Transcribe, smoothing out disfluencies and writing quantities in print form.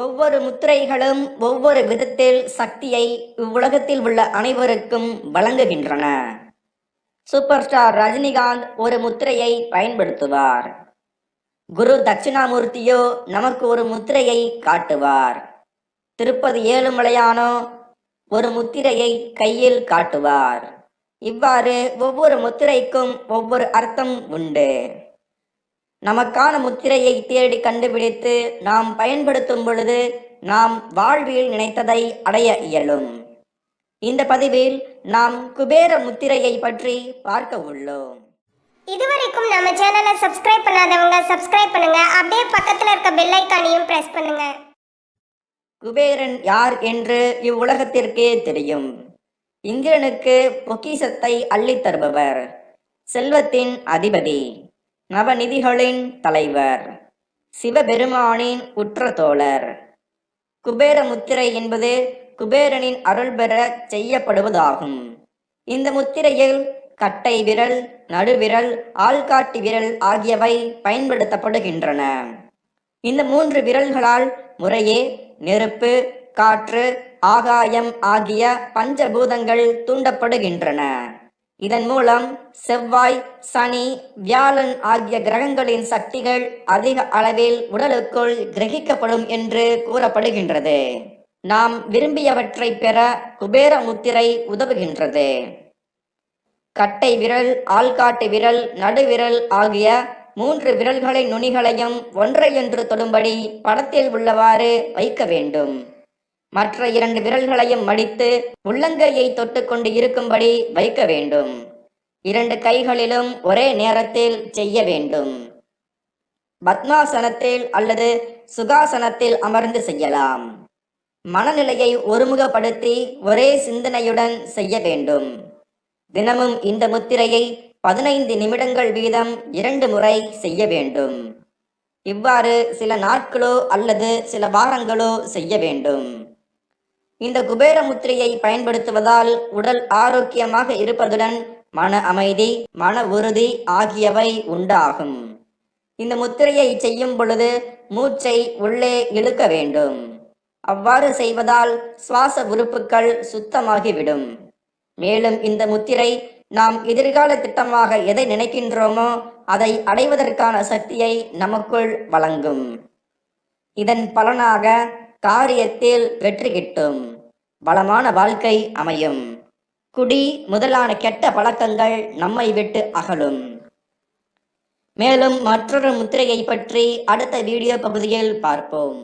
ஒவ்வொரு முத்திரைகளும் ஒவ்வொரு விதத்தில் சக்தியை இவ்வுலகத்தில் உள்ள அனைவருக்கும் வழங்குகின்றன. சூப்பர் ஸ்டார் ரஜினிகாந்த் ஒரு முத்திரையை பயன்படுத்துவார். குரு தட்சிணாமூர்த்தியோ நமக்கு ஒரு முத்திரையை காட்டுவார். திருப்பதி ஏழுமலையானோ ஒரு முத்திரையை கையில் காட்டுவார். இவ்வாறு ஒவ்வொரு முத்திரைக்கும் ஒவ்வொரு அர்த்தம் உண்டு. நமக்கான முத்திரையை தேடி கண்டுபிடித்து நாம் பயன்படுத்தும் பொழுது நாம் வாழ்வில் நினைத்ததை அடைய இயலும். இந்த பதிவில் நாம் குபேர முத்திரையை பற்றி பார்க்க உள்ளோம். இதுவரைக்கும் நம்ம சேனலை சப்ஸ்கிரைப் பண்ணாதவங்க சப்ஸ்கிரைப் பண்ணுங்க, அப்படியே பக்கத்துல இருக்க பெல் ஐகானையும் பிரஸ் பண்ணுங்க. குபேரன் யார் என்று இவ்வுலகத்திற்கே தெரியும். இந்திரனுக்கு பொக்கிஷத்தை அள்ளித் தருபவர், செல்வத்தின் அதிபதி, நவநிதிகளின் தலைவர், சிவபெருமானின் உற்ற தோழர். குபேர முத்திரை என்பது குபேரனின் அருள் பெற செய்யப்படுவதாகும். இந்த முத்திரையில் கட்டை விரல், நடுவிரல், ஆள்காட்டி விரல் ஆகியவை பயன்படுத்தப்படுகின்றன. இந்த 3 விரல்களால் முறையே நெருப்பு, காற்று, ஆகாயம் ஆகிய பஞ்சபூதங்கள் தூண்டப்படுகின்றன. இதன் மூலம் செவ்வாய், சனி, வியாழன் ஆகிய கிரகங்களின் சக்திகள் அதிக அளவில் உடலுக்குள் கிரகிக்கப்படும் என்று கூறப்படுகின்றது. நாம் விரும்பியவற்றை பெற குபேர முத்திரை உதவுகின்றது. கட்டை விரல், ஆள்காட்டு விரல், நடுவிரல் ஆகிய 3 விரல்களின் நுனிகளையும் ஒன்றையொன்று தொடும்படி படத்தில் உள்ளவாறு வைக்க வேண்டும். மற்ற 2 விரல்களையும் மடித்து உள்ளங்கையை தொட்டுக்கொண்டு இருக்கும்படி வைக்க வேண்டும். 2 கைகளிலும் ஒரே நேரத்தில் செய்ய வேண்டும். பத்மாசனத்தில் அல்லது சுகாசனத்தில் அமர்ந்து செய்யலாம். மனநிலையை ஒருமுகப்படுத்தி ஒரே சிந்தனையுடன் செய்ய வேண்டும். தினமும் இந்த முத்திரையை 15 நிமிடங்கள் வீதம் 2 முறை செய்ய வேண்டும். இவ்வாறு சில நாட்களோ அல்லது சில வாரங்களோ செய்ய வேண்டும். இந்த குபேர முத்திரையை பயன்படுத்துவதால் உடல் ஆரோக்கியமாக இருப்பதுடன் மன அமைதி, மன உறுதி ஆகியவை உண்டாகும். இந்த முத்திரையை செய்யும் பொழுது மூச்சை உள்ளே இழுக்க வேண்டும். அவ்வாறு செய்வதால் சுவாச உறுப்புகள் சுத்தமாகிவிடும். மேலும் இந்த முத்திரை நாம் எதிர்கால திட்டமாக எதை நினைக்கின்றோமோ அதை அடைவதற்கான சக்தியை நமக்குள் வழங்கும். இதன் பலனாக காரியத்தில் வெற்றி கிட்டும், பலமான வாழ்க்கை அமையும், குடி முதலான கெட்ட பழக்கங்கள் நம்மை விட்டு அகலும். மேலும் மற்றொரு முத்திரையை பற்றி அடுத்த வீடியோ பகுதியில் பார்ப்போம்.